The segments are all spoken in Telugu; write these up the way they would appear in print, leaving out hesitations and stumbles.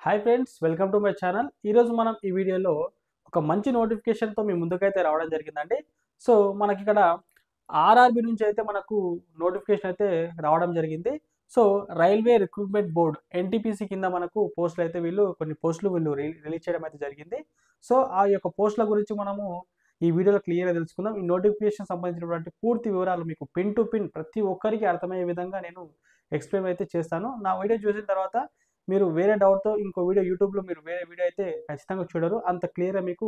Hi friends, welcome to my channel. ఈరోజు మనం ఈ వీడియోలో ఒక మంచి నోటిఫికేషన్తో మీ ముందుకైతే రావడం జరిగిందండి. సో మనకి ఇక్కడ ఆర్ఆర్బి నుంచి అయితే మనకు నోటిఫికేషన్ అయితే రావడం జరిగింది. So railway recruitment board NTPC కింద మనకు పోస్టులు అయితే కొన్ని పోస్టులు రిలీజ్ చేయడం అయితే జరిగింది. సో ఆ యొక్క పోస్టుల గురించి మనము ఈ వీడియోలో క్లియర్గా తెలుసుకుందాం. ఈ నోటిఫికేషన్ సంబంధించినటువంటి పూర్తి వివరాలు మీకు పిన్ టు పిన్ ప్రతి ఒక్కరికి అర్థమయ్యే విధంగా నేను ఎక్స్ప్లెయిన్ అయితే చేస్తాను. నా వీడియో చూసిన తర్వాత మీరు వేరే డౌట్తో ఇంకో వీడియో యూట్యూబ్లో మీరు వేరే వీడియో అయితే ఖచ్చితంగా చూడరు. అంత క్లియర్గా మీకు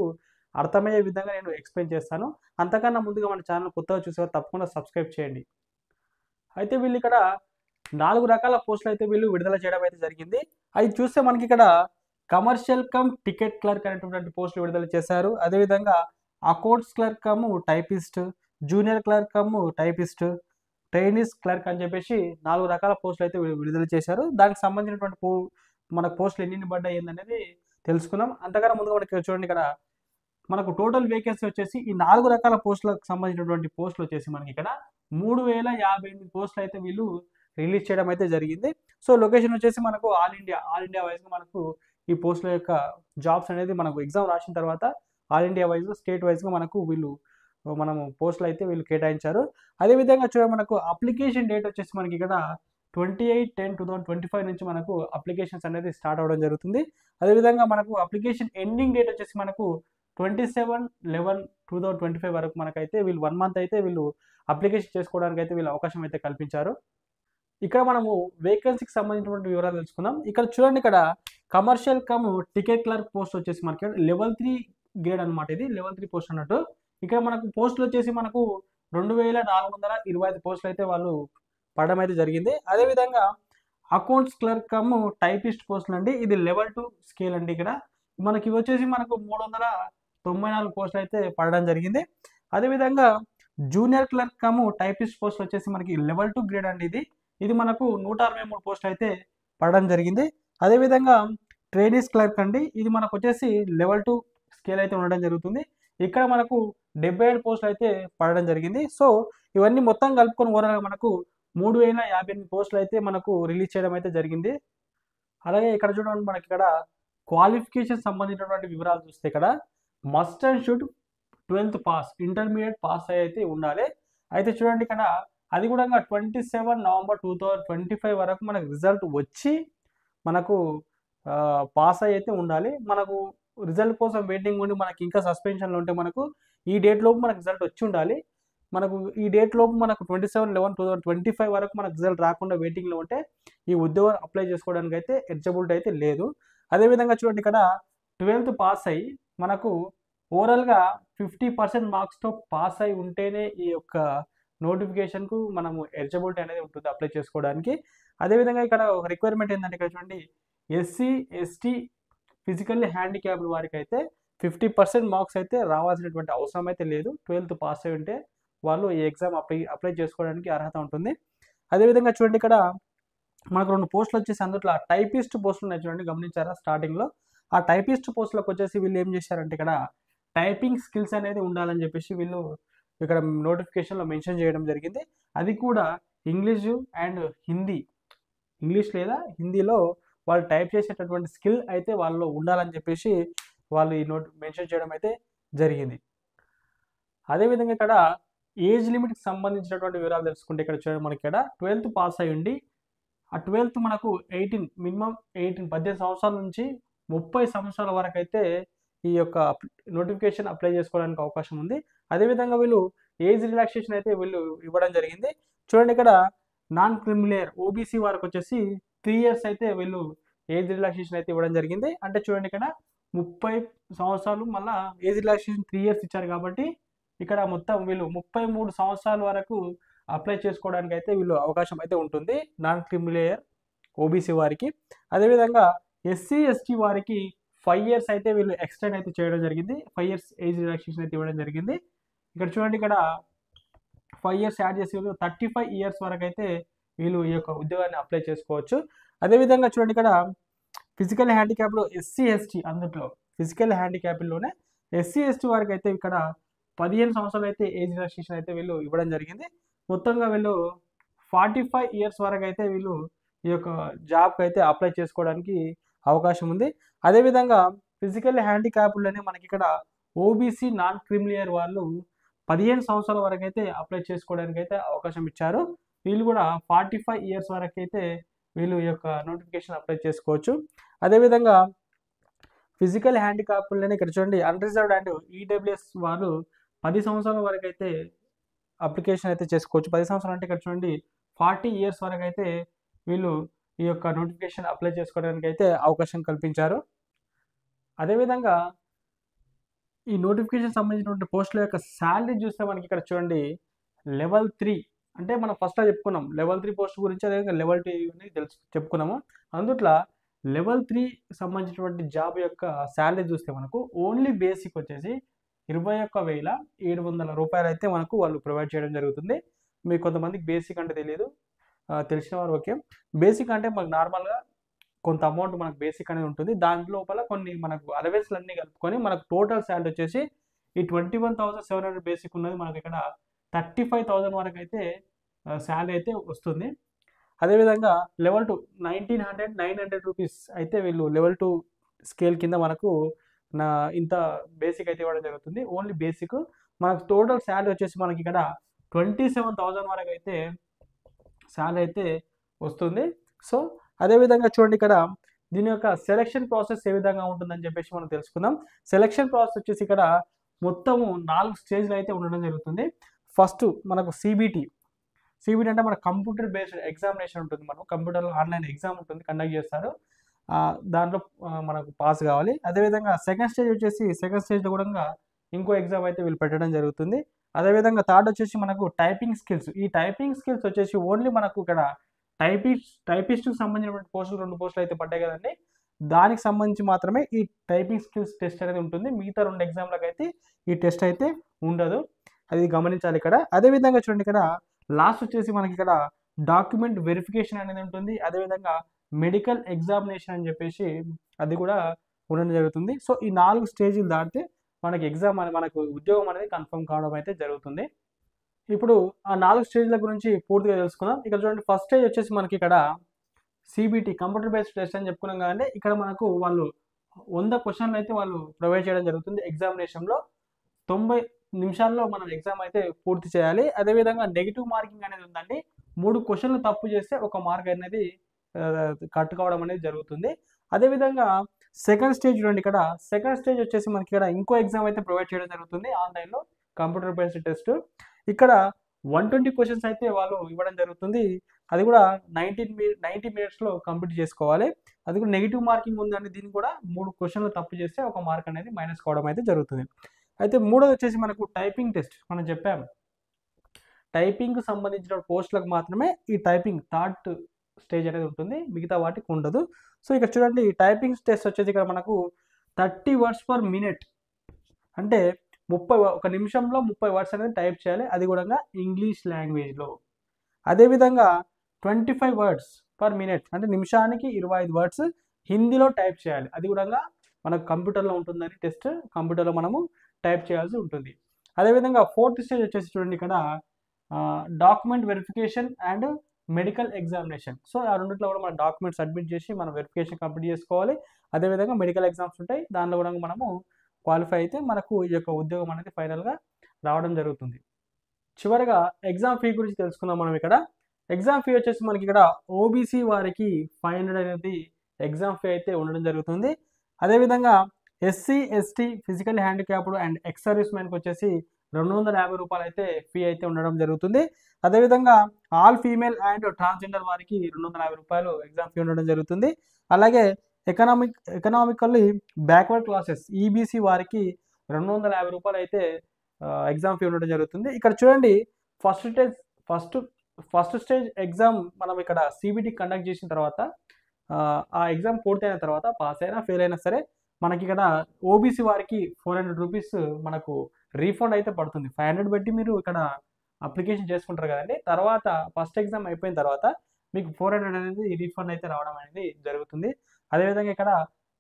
అర్థమయ్యే విధంగా నేను ఎక్స్ప్లెయిన్ చేస్తాను. అంతకన్నా ముందుగా మన ఛానల్ కొత్తగా చూసేవారు తప్పకుండా సబ్స్క్రైబ్ చేయండి. అయితే వీళ్ళు ఇక్కడ 4 రకాల పోస్టులు అయితే వీళ్ళు విడుదల చేయడం అయితే జరిగింది. అవి చూస్తే మనకి ఇక్కడ కమర్షియల్ కమ్ టికెట్ క్లర్క్ అనేటువంటి పోస్టులు విడుదల చేశారు. అదేవిధంగా accounts clerk cum typist, junior clerk cum typist, trainees clerk అని చెప్పేసి 4 రకాల పోస్టులు అయితే విడుదల చేశారు. దానికి సంబంధించినటువంటి మనకు పోస్టులు ఎన్ని పడ్డాయి ఏందనేది తెలుసుకుందాం. అంతకన్నా ముందుగా మనకి చూడండి, ఇక్కడ మనకు టోటల్ వేకెన్సీ వచ్చేసి ఈ 4 రకాల పోస్టులకు సంబంధించినటువంటి పోస్టులు వచ్చేసి మనకి ఇక్కడ 3058 పోస్టులు అయితే వీళ్ళు రిలీజ్ చేయడం అయితే జరిగింది. సో లొకేషన్ వచ్చేసి మనకు ఆల్ ఇండియా వైజ్గా మనకు ఈ పోస్టుల యొక్క జాబ్స్ అనేది మనకు ఎగ్జామ్ రాసిన తర్వాత ఆల్ ఇండియా వైజ్ స్టేట్ వైజ్గా మనకు మనము పోస్టులు అయితే వీళ్ళు కేటాయించారు. అదేవిధంగా చూడండి, మనకు అప్లికేషన్ డేట్ వచ్చేసి మనకి ఇక్కడ 28/10/2025 నుంచి మనకు అప్లికేషన్స్ అనేది స్టార్ట్ అవ్వడం జరుగుతుంది. అదేవిధంగా మనకు అప్లికేషన్ ఎండింగ్ డేట్ వచ్చేసి మనకు 27/11/2025 వరకు మనకైతే వీళ్ళు 1 మంత్ అయితే వీళ్ళు అప్లికేషన్ చేసుకోవడానికి అయితే వీళ్ళు అవకాశం అయితే కల్పించారు. ఇక్కడ మనము వేకెన్సీకి సంబంధించినటువంటి వివరాలు తెలుసుకుందాం. ఇక్కడ చూడండి, ఇక్కడ commercial come ticket clerk post వచ్చేసి మనకి లెవెల్ 3 గ్రేడ్ అనమాట. ఇది లెవెల్ 3 పోస్ట్ అన్నట్టు. ఇక్కడ మనకు పోస్టులు వచ్చేసి మనకు 2425 పోస్టులు అయితే వాళ్ళు పడడం అయితే జరిగింది. అదేవిధంగా అకౌంట్స్ క్లర్క్ కమ్ టైపిస్ట్ పోస్టులు అండి, ఇది లెవెల్ 2 స్కేల్ అండి. ఇక్కడ మనకి ఇవి వచ్చేసి మనకు 394 పోస్టులు అయితే పడడం జరిగింది. అదేవిధంగా జూనియర్ క్లర్క్ కమ్ టైపిస్ట్ పోస్టులు వచ్చేసి మనకి లెవెల్ 2 గ్రేడ్ అండి. ఇది మనకు 163 పోస్టులు అయితే పడడం జరిగింది. అదేవిధంగా ట్రైనీస్ క్లర్క్ అండి, ఇది మనకు వచ్చేసి లెవెల్ 2 స్కేల్ అయితే ఉండడం జరుగుతుంది. ఇక్కడ మనకు 77 పోస్టులు అయితే పడడం జరిగింది. సో ఇవన్నీ మొత్తం కలుపుకొని ఓవరాల్గా మనకు 3058 పోస్టులు అయితే మనకు రిలీజ్ చేయడం అయితే జరిగింది. అలాగే ఇక్కడ చూడండి, మనకి ఇక్కడ క్వాలిఫికేషన్ సంబంధించినటువంటి వివరాలు చూస్తే ఇక్కడ must and should 12th pass, intermediate pass అయితే ఉండాలి. అయితే చూడండి, ఇక్కడ అది కూడా 27 నవంబర్ 2025 వరకు మనకు రిజల్ట్ వచ్చి మనకు పాస్ అయితే ఉండాలి. మనకు రిజల్ట్ కోసం వెయిటింగ్ ఉండి మనకి ఇంకా సస్పెన్షన్లో ఉంటే మనకు ఈ డేట్ లోపు మనకు రిజల్ట్ వచ్చి ఉండాలి. మనకు ఈ డేట్ లోపు మనకు 27/11/2025 వరకు మనకు రిజల్ట్ రాకుండా వెయిటింగ్లో ఉంటే ఈ ఉద్యోగం అప్లై చేసుకోవడానికి అయితే ఎలిజిబిలిటీ అయితే లేదు. అదేవిధంగా చూడండి, ఇక్కడ 12th పాస్ అయ్యి మనకు ఓవరాల్గా 50% మార్క్స్తో పాస్ అయి ఉంటేనే ఈ యొక్క నోటిఫికేషన్కు మనము ఎలిజిబిలిటీ అనేది ఉంటుంది అప్లై చేసుకోవడానికి. అదేవిధంగా ఇక్కడ ఒక రిక్వైర్మెంట్ ఏంటంటే, ఇక్కడ చూడండి, ఎస్సీ ఎస్టీ ఫిజికల్లీ హ్యాండిక్యాప్డ్ వారికి అయితే 50% మార్క్స్ అయితే రావాల్సినటువంటి అవసరం అయితే లేదు. 12th పాస్ అయి ఉంటే వాళ్ళు ఈ ఎగ్జామ్ అప్లై చేసుకోవడానికి అర్హత ఉంటుంది. అదేవిధంగా చూడండి, ఇక్కడ మనకు 2 పోస్టులు వచ్చేసి అందులో టైపిస్ట్ పోస్టులు ఉన్నాయి. చూడండి, గమనించారా స్టార్టింగ్లో? ఆ టైపిస్ట్ పోస్టులకు వచ్చేసి వీళ్ళు ఏం చేశారంటే, ఇక్కడ టైపింగ్ స్కిల్స్ అనేది ఉండాలని చెప్పేసి వీళ్ళు ఇక్కడ నోటిఫికేషన్లో మెన్షన్ చేయడం జరిగింది. అది కూడా ఇంగ్లీషు అండ్ హిందీ, ఇంగ్లీష్ లేదా హిందీలో వాళ్ళు టైప్ చేసేటటువంటి స్కిల్ అయితే వాళ్ళలో ఉండాలని చెప్పేసి వాళ్ళు ఈ మెన్షన్ చేయడం అయితే జరిగింది. అదేవిధంగా ఇక్కడ ఏజ్ లిమిట్కి సంబంధించినటువంటి వివరాలు తెలుసుకుంటే, ఇక్కడ చూడండి, మనకి ఇక్కడ 12th పాస్ అయి ఉండి ఆ 12th మనకు 18 మినిమం 18 సంవత్సరాల నుంచి 30 సంవత్సరాల వరకు అయితే ఈ యొక్క నోటిఫికేషన్ అప్లై చేసుకోవడానికి అవకాశం ఉంది. అదేవిధంగా వీళ్ళు ఏజ్ రిలాక్సేషన్ అయితే వీళ్ళు ఇవ్వడం జరిగింది. చూడండి, ఇక్కడ నాన్ క్రిమిలేయర్ ఓబీసీ వారికి వచ్చేసి 3 years అయితే వీళ్ళు ఏజ్ రిలాక్సేషన్ అయితే ఇవ్వడం జరిగింది. అంటే చూడండి, ఇక్కడ 30 సంవత్సరాలు మళ్ళీ ఏజ్ రిలాక్సేషన్ 3 years ఇచ్చారు కాబట్టి ఇక్కడ మొత్తం వీళ్ళు 33 సంవత్సరాల వరకు అప్లై చేసుకోవడానికి అయితే వీళ్ళు అవకాశం అయితే ఉంటుంది నాన్ క్రిమిలేయర్ ఓబీసీ వారికి. అదేవిధంగా ఎస్సీ ఎస్టీ వారికి 5 years అయితే వీళ్ళు ఎక్స్టెండ్ అయితే చేయడం జరిగింది. 5 years ఏజ్ రిలాక్సేషన్ అయితే ఇవ్వడం జరిగింది. ఇక్కడ చూడండి, ఇక్కడ 5 years యాడ్ చేసి 35 years వరకు అయితే వీళ్ళు ఈ యొక్క ఉద్యోగాన్ని అప్లై చేసుకోవచ్చు. అదేవిధంగా చూడండి, ఇక్కడ ఫిజికల్ హ్యాండిక్యాప్లో ఎస్సీ ఎస్టీ అందులో ఫిజికల్ హ్యాండిక్యాప్లోనే ఎస్సీ ఎస్టీ వారికి అయితే ఇక్కడ 15 సంవత్సరాలు అయితే ఏజ్ రిలాక్సేషన్ అయితే వీళ్ళు ఇవ్వడం జరిగింది. మొత్తంగా వీళ్ళు 45 years వరకు అయితే వీళ్ళు ఈ యొక్క జాబ్కి అయితే అప్లై చేసుకోవడానికి అవకాశం ఉంది. అదేవిధంగా ఫిజికల్ హ్యాండిక్యాప్డ్లోనే మనకి ఇక్కడ ఓబీసీ నాన్ క్రిమిలియర్ వాళ్ళు 15 సంవత్సరాల వరకు అయితే అప్లై చేసుకోవడానికి అయితే అవకాశం ఇచ్చారు. వీళ్ళు కూడా 45 ఇయర్స్ వరకు అయితే వీళ్ళు ఈ యొక్క నోటిఫికేషన్ అప్లై చేసుకోవచ్చు. అదేవిధంగా ఫిజికల్ హ్యాండిక్యాప్డ్లోనే ఇక్కడ చూడండి అన్రిజర్వ్డ్ అండ్ ఈడబ్ల్యూఎస్ వాళ్ళు 10 సంవత్సరాల వరకు అయితే అప్లికేషన్ అయితే చేసుకోవచ్చు. 10 సంవత్సరాలు అంటే ఇక్కడ చూడండి 40 ఇయర్స్ వరకు అయితే వీళ్ళు ఈ యొక్క నోటిఫికేషన్ అప్లై చేసుకోవడానికి అయితే అవకాశం కల్పించారు. అదేవిధంగా ఈ నోటిఫికేషన్ సంబంధించినటువంటి పోస్టుల యొక్క శాలరీ చూస్తే మనకి ఇక్కడ చూడండి లెవెల్ 3 అంటే మనం ఫస్ట్లో చెప్పుకున్నాం లెవెల్ 3 పోస్ట్ గురించి, అదేవిధంగా లెవెల్ 2 అని చెప్పుకున్నాము. అందుట్లో లెవెల్ 3 సంబంధించినటువంటి జాబ్ యొక్క శాలరీ చూస్తే మనకు ఓన్లీ బేసిక్ వచ్చేసి 21,700 రూపాయలు అయితే మనకు వాళ్ళు ప్రొవైడ్ చేయడం జరుగుతుంది. మీకు కొంతమందికి బేసిక్ అంటే తెలియదు, తెలిసిన వారు ఓకే. బేసిక్ అంటే మనకు నార్మల్గా కొంత అమౌంట్ మనకు బేసిక్ అనేది ఉంటుంది. దాని లోపల కొన్ని మనకు అలవెన్స్లు అన్నీ కలుపుకొని మనకు టోటల్ శాలరీ వచ్చేసి ఈ 21,700 బేసిక్ ఉన్నది మనకి ఇక్కడ 35,000 వరకు అయితే శాలరీ అయితే వస్తుంది. అదేవిధంగా లెవెల్ 2 900 రూపీస్ అయితే వీళ్ళు లెవెల్ 2 స్కేల్ కింద మనకు ఇంత బేసిక్ అయితే ఇవ్వడం జరుగుతుంది. ఓన్లీ బేసిక్ మనకు టోటల్ శాలరీ వచ్చేసి మనకి ఇక్కడ 27,000 వరకు అయితే శాలరీ అయితే వస్తుంది. సో అదేవిధంగా చూడండి ఇక్కడ దీని యొక్క సెలక్షన్ ప్రాసెస్ ఏ విధంగా ఉంటుందని చెప్పేసి మనం తెలుసుకుందాం. సెలక్షన్ ప్రాసెస్ వచ్చేసి ఇక్కడ మొత్తము 4 స్టేజ్లు అయితే ఉండడం జరుగుతుంది. ఫస్ట్ మనకు సిబిటి అంటే మన కంప్యూటర్ బేస్డ్ ఎగ్జామినేషన్ ఉంటుంది. మనం కంప్యూటర్లో ఆన్లైన్ ఎగ్జామ్ ఉంటుంది, కండక్ట్ చేస్తారు. దాంట్లో మనకు పాస్ కావాలి. అదేవిధంగా సెకండ్ స్టేజ్ వచ్చేసి సెకండ్ స్టేజ్లో కూడా ఇంకో ఎగ్జామ్ అయితే వీళ్ళు పెట్టడం జరుగుతుంది. అదేవిధంగా థర్డ్ వచ్చేసి మనకు టైపింగ్ స్కిల్స్. ఈ టైపింగ్ స్కిల్స్ వచ్చేసి ఓన్లీ మనకు ఇక్కడ టైపిస్ట్కి సంబంధించినటువంటి పోస్టులు 2 పోస్టులు అయితే పడ్డాయి కదండి, దానికి సంబంధించి మాత్రమే ఈ టైపింగ్ స్కిల్స్ టెస్ట్ అనేది ఉంటుంది. మిగతా 2 ఎగ్జామ్లకు అయితే ఈ టెస్ట్ అయితే ఉండదు, అది గమనించాలి ఇక్కడ. అదేవిధంగా చూడండి ఇక్కడ లాస్ట్ వచ్చేసి మనకి ఇక్కడ డాక్యుమెంట్ వెరిఫికేషన్ అనేది ఉంటుంది. అదేవిధంగా మెడికల్ ఎగ్జామినేషన్ అని చెప్పేసి అది కూడా ఉండడం జరుగుతుంది. సో ఈ 4 స్టేజీలు దాటితే మనకి ఎగ్జామ్ మనకు ఉద్యోగం అనేది కన్ఫర్మ్ కావడం అయితే జరుగుతుంది. ఇప్పుడు ఆ 4 స్టేజ్ల గురించి పూర్తిగా తెలుసుకుందాం. ఇక్కడ చూడండి ఫస్ట్ స్టేజ్ వచ్చేసి మనకి ఇక్కడ సిబిటి కంప్యూటర్ బేస్డ్ టెస్ట్ అని చెప్పుకున్నాం కదండి. ఇక్కడ మనకు వాళ్ళు 100 క్వశ్చన్లు అయితే వాళ్ళు ప్రొవైడ్ చేయడం జరుగుతుంది. ఎగ్జామినేషన్లో 90 నిమిషాల్లో మనం ఎగ్జామ్ అయితే పూర్తి చేయాలి. అదేవిధంగా నెగిటివ్ మార్కింగ్ అనేది ఉందండి. 3 క్వశ్చన్లు తప్పు చేస్తే 1 మార్క్ అనేది కట్టుకోవడం అనేది జరుగుతుంది. అదేవిధంగా సెకండ్ స్టేజ్ చూడండి ఇక్కడ సెకండ్ స్టేజ్ వచ్చేసి మనకి ఇక్కడ ఇంకో ఎగ్జామ్ అయితే ప్రొవైడ్ చేయడం జరుగుతుంది ఆన్లైన్లో, కంప్యూటర్ బేస్డ్ టెస్ట్. ఇక్కడ 120 క్వశ్చన్స్ అయితే వాళ్ళు ఇవ్వడం జరుగుతుంది. అది కూడా 90 మినిట్స్లో కంప్లీట్ చేసుకోవాలి. అది కూడా నెగిటివ్ మార్కింగ్ ఉందండి. దీనికి కూడా 3 క్వశ్చన్లు తప్పు చేస్తే 1 మార్క్ అనేది మైనస్ కావడం అయితే జరుగుతుంది. అయితే మూడోది వచ్చేసి మనకు టైపింగ్ టెస్ట్. మనం చెప్పాము టైపింగ్కి సంబంధించిన పోస్టులకు మాత్రమే ఈ టైపింగ్ థర్డ్ స్టేజ్ అనేది ఉంటుంది, మిగతా వాటికి ఉండదు. సో ఇక్కడ చూడండి టైపింగ్ టెస్ట్ వచ్చేసి ఇక్కడ మనకు 30 వర్డ్స్ పర్ మినిట్ అంటే 1 నిమిషంలో 30 వర్డ్స్ అనేది టైప్ చేయాలి, అది కూడా ఇంగ్లీష్ లాంగ్వేజ్లో. అదేవిధంగా 25 వర్డ్స్ పర్ మినిట్ అంటే నిమిషానికి 25 వర్డ్స్ హిందీలో టైప్ చేయాలి, అది కూడా మనకు కంప్యూటర్లో ఉంటుందని టెస్ట్, కంప్యూటర్లో మనము టైప్ చేయాల్సి ఉంటుంది. అదేవిధంగా ఫోర్త్ స్టేజ్ వచ్చేసి చూడండి ఇక్కడ document verification and medical examination. So ఆ రెండిట్లో కూడా మన డాక్యుమెంట్ సబ్మిట్ చేసి మనం వెరిఫికేషన్ కంప్లీట్ చేసుకోవాలి. అదేవిధంగా మెడికల్ ఎగ్జామ్స్ ఉంటాయి, దానిలో కూడా మనము క్వాలిఫై అయితే మనకు ఈ యొక్క ఉద్యోగం అనేది ఫైనల్గా రావడం జరుగుతుంది. చివరిగా ఎగ్జామ్ ఫీ గురించి తెలుసుకుందాం మనం ఇక్కడ. ఎగ్జామ్ ఫీ వచ్చేసి మనకి ఇక్కడ ఓబీసీ వారికి 500 అనేది ఎగ్జామ్ ఫీ అయితే ఉండడం జరుగుతుంది. అదేవిధంగా SC ST physical handicapped and ex service మ్యాన్కి వచ్చేసి 250 రూపాయలు అయితే ఫీ అయితే ఉండడం జరుగుతుంది. అదేవిధంగా ఆల్ ఫీమేల్ అండ్ ట్రాన్స్జెండర్ వారికి 250 రూపాయలు ఎగ్జామ్ ఫీ ఉండడం జరుగుతుంది. అలాగే ఎకనామికల్లీ బ్యాక్వర్డ్ క్లాసెస్ ఈబీసీ వారికి 250 రూపాయలు అయితే ఎగ్జామ్ ఫీ ఉండడం జరుగుతుంది. ఇక్కడ చూడండి ఫస్ట్ స్టేజ్ ఎగ్జామ్ మనం ఇక్కడ సిబిటి కండక్ట్ చేసిన తర్వాత ఆ ఎగ్జామ్ పూర్తయిన తర్వాత పాస్ అయినా ఫెయిల్ అయినా సరే మనకి ఇక్కడ ఓబీసీ వారికి 400 రూపీస్ మనకు రీఫండ్ అయితే పడుతుంది. 500 బట్టి మీరు ఇక్కడ అప్లికేషన్ చేసుకుంటారు కదండి, తర్వాత ఫస్ట్ ఎగ్జామ్ అయిపోయిన తర్వాత మీకు 400 అనేది రీఫండ్ అయితే రావడం అనేది జరుగుతుంది. అదేవిధంగా ఇక్కడ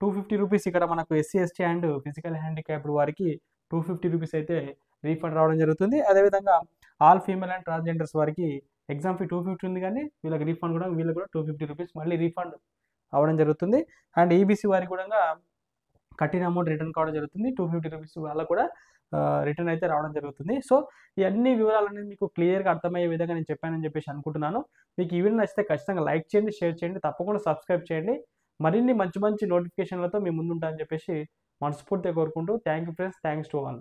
250 రూపీస్ ఇక్కడ మనకు SC ST and physical handicapped వారికి 250 రూపీస్ అయితే రీఫండ్ రావడం జరుగుతుంది. అదేవిధంగా ఆల్ ఫీమేల్ అండ్ ట్రాన్స్జెండర్స్ వారికి ఎగ్జామ్ ఫీ 250 ఉంది, కానీ వీళ్ళకి రీఫండ్ కూడా వీళ్ళకి కూడా 250 రూపీస్ మళ్ళీ రీఫండ్ అవ్వడం జరుగుతుంది. అండ్ ఈబీసీ వారికి కూడా కట్టిన అమౌంట్ రిటర్న్ కావడం జరుగుతుంది. 250 రూపీస్ వాళ్ళకు కూడా రిటర్న్ అయితే రావడం జరుగుతుంది. సో ఈ అన్ని వివరాలనేవి మీకు క్లియర్‌గా అర్థమయ్యే విధంగా నేను చెప్పానని చెప్పేసి అనుకుంటున్నాను. మీకు ఈ వీడియో నచ్చితే ఖచ్చితంగా లైక్ చేయండి, షేర్ చేయండి, తప్పకుండా సబ్స్క్రైబ్ చేయండి. మరిన్ని మంచి మంచి నోటిఫికేషన్‌లతో మీ ముందుంటా అని చెప్పేసి మనస్ఫూర్తిగా కోరుకుంటూ thank you friends. Thanks to all.